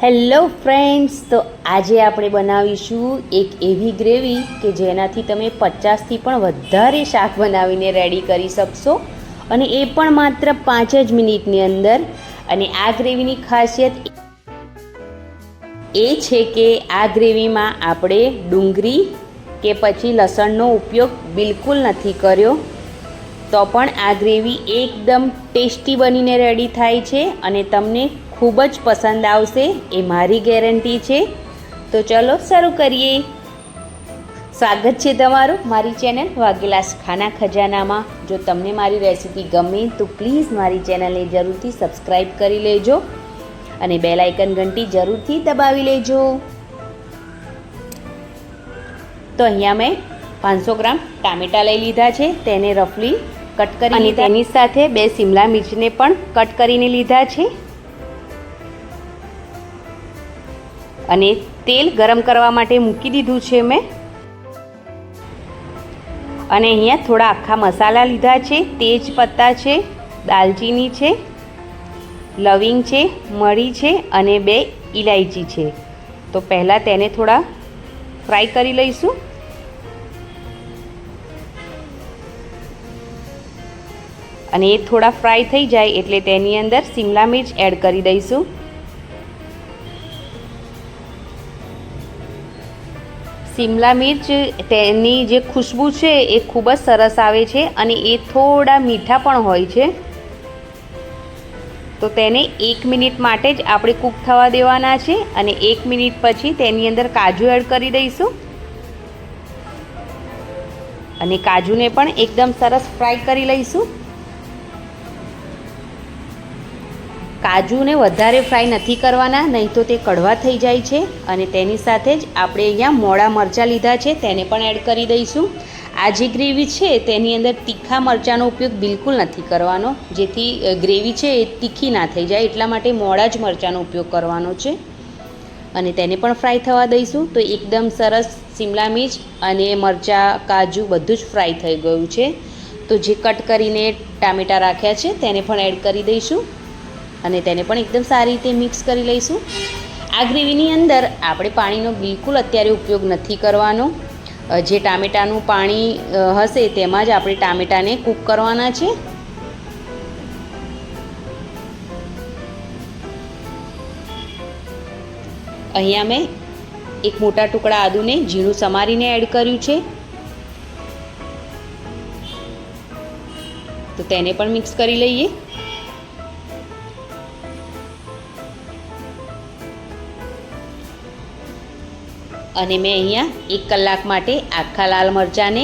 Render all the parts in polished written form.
Hello friends, તો આજે આપણે બનાવીશું એક એવી ગ્રેવી કે જેનાથી તમે 50થી પણ વધારે શાક બનાવીને રેડી કરી શકશો, અને એ પણ માત્ર 5 જ મિનિટની અંદર. અને આ ગ્રેવીની ખાસિયત એ છે કે આ ગ્રેવીમાં આપણે ડુંગળી કે પછી લસણનો ઉપયોગ બિલકુલ નથી કર્યો, તો પણ આ ગ્રેવી એકદમ ટેસ્ટી બનીને રેડી થાય છે અને તમને ખૂબ જ પસંદ આવશે, એ મારી ગેરંટી છે. તો ચલો શરૂ કરીએ. સ્વાગત છે તમારું મારી ચેનલ વાઘેલાસ ખાના ખજાનામાં. જો તમને મારી રેસીપી ગમે તો પ્લીઝ મારી ચેનલને જરૂરથી સબસ્ક્રાઈબ કરી લેજો અને બેલ આઇકન ઘંટી જરૂરથી દબાવી લેજો. તો અહીંયા મેં 500 ગ્રામ ટામેટાં લઈ લીધા છે, તેને રફલી કટ કરી અને તેની સાથે 2 શિમલા મિર્ચને પણ કટ કરીને લીધા છે. અને તેલ ગરમ કરવા માટે મૂકી દીધું છે મેં. અને અહીંયા થોડા આખા મસાલા લીધા છે, તેજ પત્તા છે, દાલચીની છે, લવિંગ છે, મરી છે અને 2 ઇલાયચી છે. તો પહેલાં તેને થોડા ફ્રાય કરી લઈશું. અને એ થોડા ફ્રાય થઈ જાય એટલે તેની અંદર શિમલા મિર્ચ એડ કરી દઈશું. શિમલા મિર્ચ તેની જે ખુશ્બુ છે એ ખૂબ જ સરસ આવે છે અને એ થોડા મીઠા પણ હોય છે. તો તેને 1 મિનિટ માટે જ આપણે કૂક થવા દેવાના છે અને 1 મિનિટ પછી તેની અંદર કાજુ એડ કરી દઈશું. અને કાજુને પણ એકદમ સરસ ફ્રાય કરી લઈશું. કાજુને વધારે ફ્રાય નથી કરવાના, નહીં તો તે કડવા થઈ જાય છે. અને તેની સાથે જ આપણે અહીંયા મોળા મરચાં લીધા છે, તેને પણ એડ કરી દઈશું. આ જે ગ્રેવી છે તેની અંદર તીખા મરચાંનો ઉપયોગ બિલકુલ નથી કરવાનો, જેથી ગ્રેવી છે એ તીખી ના થઈ જાય, એટલા માટે મોળા જ મરચાંનો ઉપયોગ કરવાનો છે. અને તેને પણ ફ્રાય થવા દઈશું. તો એકદમ સરસ શિમલા મિર્ચ અને મરચાં, કાજુ બધું જ ફ્રાય થઈ ગયું છે. તો જે કટ કરીને ટામેટાં રાખ્યા છે તેને પણ એડ કરી દઈશું અને તેને પણ એકદમ સારી રીતે મિક્સ કરી લઈશું. આ ગ્રેવીની અંદર આપણે પાણીનો બિલકુલ અત્યારે ઉપયોગ નથી કરવાનો. જે ટામેટાનું પાણી હશે તેમાં જ આપણે ટામેટાને કૂક કરવાના છે. અહીંયા મેં એક મોટા ટુકડા આદુને ઝીણું સમારીને એડ કર્યું છે. તો તેને પણ મિક્સ કરી લઈએ. અને મેં અહીંયા 1 કલાક માટે આખા લાલ મરચાંને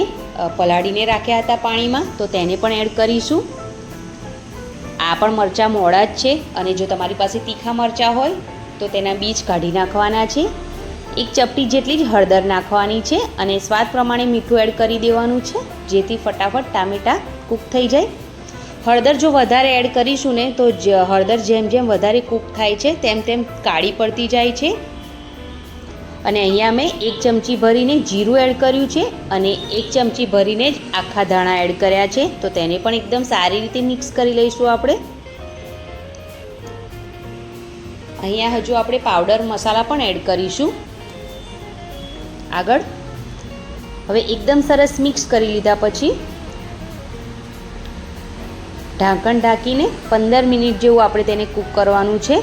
પલાળીને રાખ્યા હતા પાણીમાં, તો તેને પણ એડ કરીશું. આ પણ મરચાં મોળા જ છે અને જો તમારી પાસે તીખા મરચાં હોય તો તેના બીજ કાઢી નાખવાના છે. 1 ચપટી જેટલી જ હળદર નાખવાની છે અને સ્વાદ પ્રમાણે મીઠું એડ કરી દેવાનું છે, જેથી ફટાફટ ટામેટાં કૂક થઈ જાય. હળદર જો વધારે એડ કરીશું ને તો હળદર જેમ જેમ વધારે કૂક થાય છે તેમ તેમ કાળી પડતી જાય છે. અને અહીંયા મેં 1 ચમચી ભરીને જીરું એડ કર્યું છે અને 1 ચમચી ભરીને જ આખા ધાણા એડ કર્યા છે. તો તેને પણ એકદમ સારી રીતે મિક્સ કરી લઈશું આપણે. અહીંયા હજુ આપણે પાવડર મસાલા પણ એડ કરીશું આગળ. હવે એકદમ સરસ મિક્સ કરી લીધા પછી ઢાંકણ ઢાંકીને 15 મિનિટ જેવું આપણે તેને કૂક કરવાનું છે.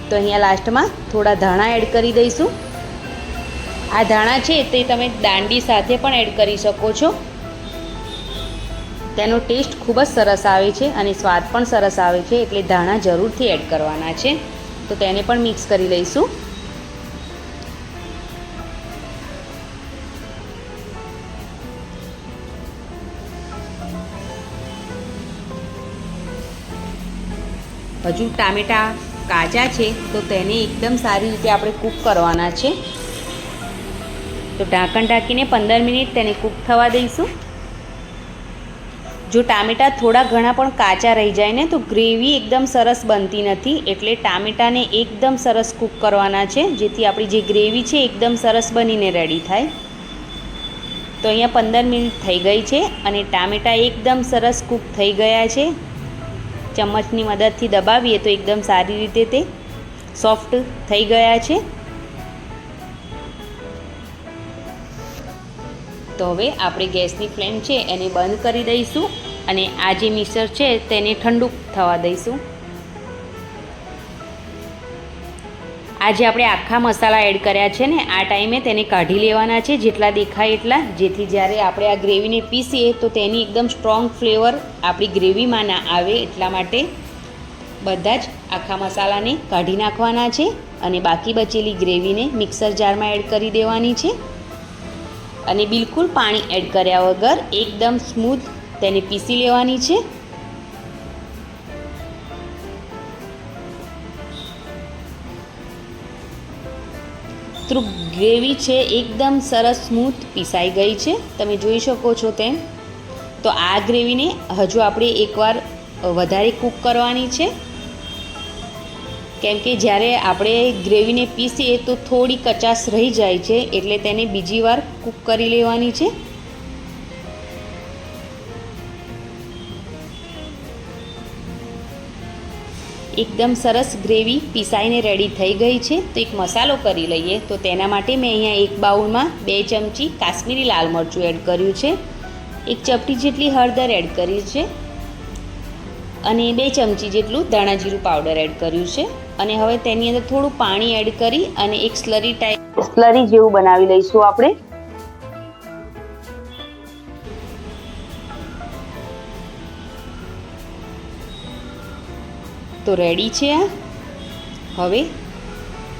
તો અહીંયા લાસ્ટમાં થોડા ધાણા એડ કરી દઈશું. આ ધાણા છે તે તમે દાંડી સાથે પણ એડ કરી શકો છો. તેનો ટેસ્ટ ખૂબ જ સરસ આવે છે અને સ્વાદ પણ સરસ આવે છે, એટલે ધાણા જરૂરથી એડ કરવાના છે. તો તેને પણ મિક્સ કરી લઈશું. હજુ ટામેટાં કાચા છે તો તેને એકદમ સારી રીતે આપણે કૂક કરવાના છે. તો ઢાંકણ ઢાંકીને 15 મિનિટ તેને કૂક થવા દઈશું. જો ટામેટાં થોડા ઘણા પણ કાચા રહી જાય ને તો ગ્રેવી એકદમ સરસ બનતી નથી, એટલે ટામેટાને એકદમ સરસ કૂક કરવાના છે, જેથી આપણી જે ગ્રેવી છે એકદમ સરસ બનીને રેડી થાય. તો અહીંયા 15 મિનિટ થઈ ગઈ છે અને ટામેટાં એકદમ સરસ કૂક થઈ ગયા છે. ચમચની મદદથી દબાવીએ તો એકદમ સારી રીતે તે સોફ્ટ થઈ ગયા છે. તો હવે આપણે ગેસની ફ્લેમ છે એને બંધ કરી દઈશું અને આ જે મિક્સર છે તેને ઠંડુ થવા દઈશું. આજે આપણે આખા મસાલા એડ કર્યા છે ને, આ ટાઈમે તેને કાઢી લેવાના છે જેટલા દેખાય એટલા, જેથી જ્યારે આપણે આ ગ્રેવીને પીસીએ તો તેની એકદમ સ્ટ્રોંગ ફ્લેવર આપણી ગ્રેવીમાં ના આવે. એટલા માટે બધા જ આખા મસાલાને કાઢી નાખવાના છે અને બાકી બચેલી ગ્રેવીને મિક્સર જારમાં એડ કરી દેવાની છે અને બિલકુલ પાણી એડ કર્યા વગર એકદમ સ્મૂથ તેને પીસી લેવાની છે. તો ગ્રેવી છે એકદમ સરસ સ્મૂથ પીસાઈ ગઈ છે, તમે જોઈ શકો છો તેમ. તો આ ગ્રેવીને હજુ આપણે એકવાર વધારે કૂક કરવાની છે, કેમ કે જ્યારે આપણે ગ્રેવીને પીસીએ તો થોડી કચાશ રહી જાય છે, એટલે તેને બીજી વાર કૂક કરી લેવાની છે. એકદમ સરસ ગ્રેવી પીસાઈને રેડી થઈ ગઈ છે. તો એક મસાલો કરી લઈએ. તો તેના માટે મેં અહીંયા એક બાઉલમાં 2 ચમચી કાશ્મીરી લાલ મરચું એડ કર્યું છે, 1 ચપટી જેટલી હળદર એડ કરી છે અને 2 ચમચી જેટલું ધાણા જીરું પાવડર એડ કર્યું છે. અને હવે તેની અંદર થોડું પાણી એડ કરી અને એક સ્લરી જેવું બનાવી લઈશું આપણે. તો રેડી છે આ. હવે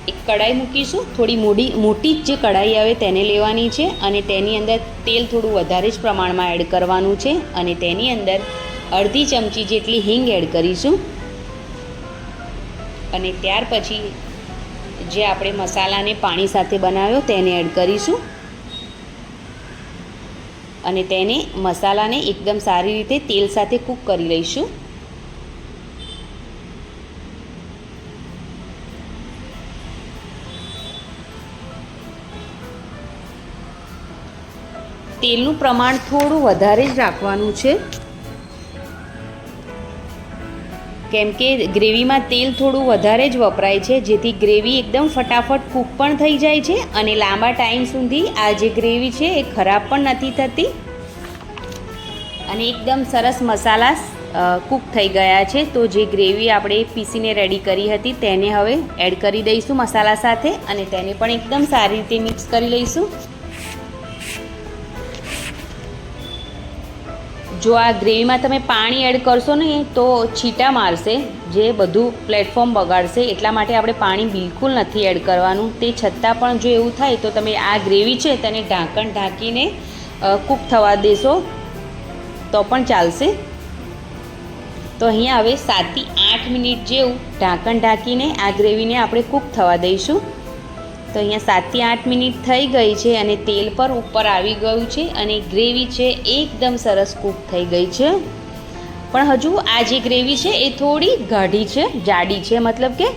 એક કઢાઈ મૂકીશું, થોડી મોટી જ જે કઢાઈ આવે તેને લેવાની છે અને તેની અંદર તેલ થોડું વધારે જ પ્રમાણમાં એડ કરવાનું છે અને તેની અંદર અડધી ચમચી જેટલી હિંગ એડ કરીશું અને ત્યાર પછી જે આપણે મસાલાને પાણી સાથે બનાવ્યો તેને એડ કરીશું અને તેને મસાલાને એકદમ સારી રીતે તેલ સાથે કૂક કરી લઈશું. તેલનું પ્રમાણ થોડું વધારે જ રાખવાનું છે, કેમ કે ગ્રેવીમાં તેલ થોડું વધારે જ વપરાય છે, જેથી ગ્રેવી એકદમ ફટાફટ કૂક પણ થઈ જાય છે અને લાંબા ટાઈમ સુધી આ જે ગ્રેવી છે એ ખરાબ પણ નથી થતી અને એકદમ સરસ મસાલા કૂક થઈ ગયા છે. તો જે ગ્રેવી આપણે પીસીને રેડી કરી હતી તેને હવે એડ કરી દઈશું મસાલા સાથે અને તેને પણ એકદમ સારી રીતે મિક્સ કરી લઈશું. જો આ ગ્રેવીમાં તમે પાણી એડ કરશો ને તો છીટા મારશે, જે બધું પ્લેટફોર્મ બગાડશે. એટલા માટે આપણે પાણી બિલકુલ નથી એડ કરવાનું. તે છતાં પણ જો એવું થાય તો તમે આ ગ્રેવી છે તેને ઢાંકણ ઢાંકીને કૂક થવા દેશો તો પણ ચાલશે. તો અહીંયા હવે 7 થી 8 મિનિટ જેવું ઢાંકણ ઢાંકીને આ ગ્રેવીને આપણે કૂક થવા દઈશું. તો અહીંયા 7 થી 8 મિનિટ થઈ ગઈ છે અને તેલ પર ઉપર આવી ગયું છે અને ગ્રેવી છે એકદમ સરસ કૂક થઈ ગઈ છે. પણ હજુ આ જે ગ્રેવી છે એ થોડી ગાઢી છે, જાડી છે મતલબ કે.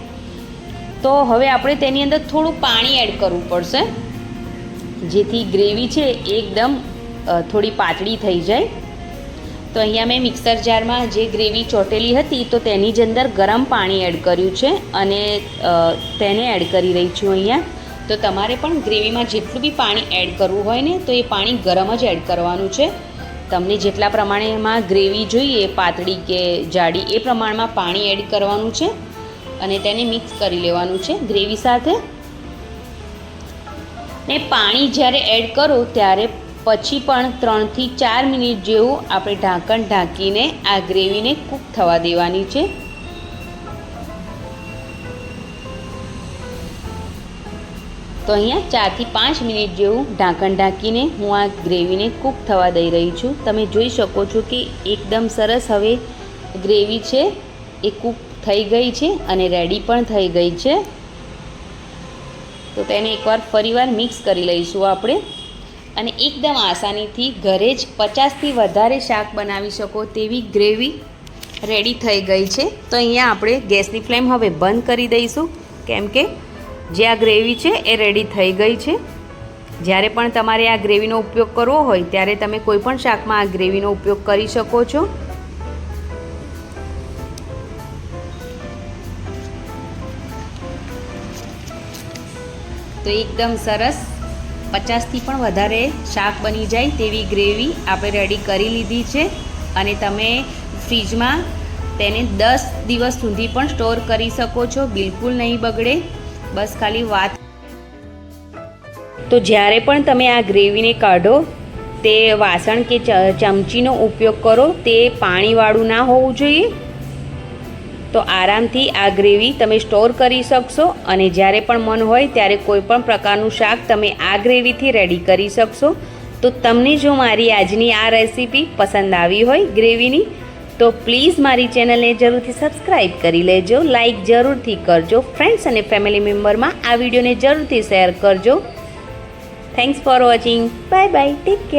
તો હવે આપણે તેની અંદર થોડું પાણી એડ કરવું પડશે, જેથી ગ્રેવી છે એકદમ થોડી પાતળી થઈ જાય. તો અહીંયા મેં મિક્સર જારમાં જે ગ્રેવી ચોટેલી હતી તો તેની જ અંદર ગરમ પાણી એડ કર્યું છે અને તેને એડ કરી રહી છું અહીંયા. તો તમારે પણ ગ્રેવીમાં જેટલું બી પાણી એડ કરવું હોય ને તો એ પાણી ગરમ જ એડ કરવાનું છે. તમને જેટલા પ્રમાણેમાં ગ્રેવી જોઈએ, પાતળી કે જાડી, એ પ્રમાણમાં પાણી એડ કરવાનું છે અને તેને મિક્સ કરી લેવાનું છે ગ્રેવી સાથે. ને પાણી જ્યારે એડ કરો ત્યારે પછી પણ 3 થી 4 મિનિટ જેવું આપણે ઢાંકણ ઢાંકીને આ ગ્રેવીને કૂક થવા દેવાની છે. તો અહીંયા 4 થી 5 મિનિટ જેવું ઢાંકણ ઢાંકીને હું આ ગ્રેવીને કૂક થવા દઈ રહી છું. તમે જોઈ શકો છો કે એકદમ સરસ હવે ગ્રેવી છે એ કૂક થઈ ગઈ છે અને રેડી પણ થઈ ગઈ છે. તો તેને એકવાર ફરીવાર મિક્સ કરી લઈશું આપણે અને એકદમ આસાનીથી ઘરે જ 50થી વધારે શાક બનાવી શકો તેવી ગ્રેવી રેડી થઈ ગઈ છે. તો અહીંયા આપણે ગેસની ફ્લેમ હવે બંધ કરી દઈશું, કેમ કે જે આ ગ્રેવી છે એ રેડી થઈ ગઈ છે. જ્યારે પણ તમારે આ ગ્રેવીનો ઉપયોગ કરવો હોય ત્યારે તમે કોઈ પણ શાકમાં આ ગ્રેવીનો ઉપયોગ કરી શકો છો. તો એકદમ સરસ 50થી પણ વધારે શાક બની જાય તેવી ગ્રેવી આપણે રેડી કરી લીધી છે અને તમે ફ્રીજમાં તેને 10 દિવસ સુધી પણ સ્ટોર કરી શકો છો, બિલકુલ નહીં બગડે. બસ ખાલી વાત. તો જ્યારે પણ તમે આ ગ્રેવીને કાઢો તે વાસણ કે ચમચીનો ઉપયોગ કરો, તે પાણીવાળું ના હોવું જોઈએ. તો આરામથી આ ગ્રેવી તમે સ્ટોર કરી શકશો અને જ્યારે પણ મન હોય ત્યારે કોઈ પણ પ્રકારનું શાક તમે આ ગ્રેવીથી રેડી કરી શકશો. તો તમને જો મારી આજની આ રેસીપી પસંદ આવી હોય ગ્રેવીની, તો પ્લીઝ મારી ચેનલને જરૂરથી સબસ્ક્રાઈબ કરી લેજો, લાઈક જરૂરથી કરજો, ફ્રેન્ડ્સ અને ફેમિલી મેમ્બરમાં આ વિડીયોને જરૂરથી શેર કરજો. Thanks for watching. Bye bye. Take care.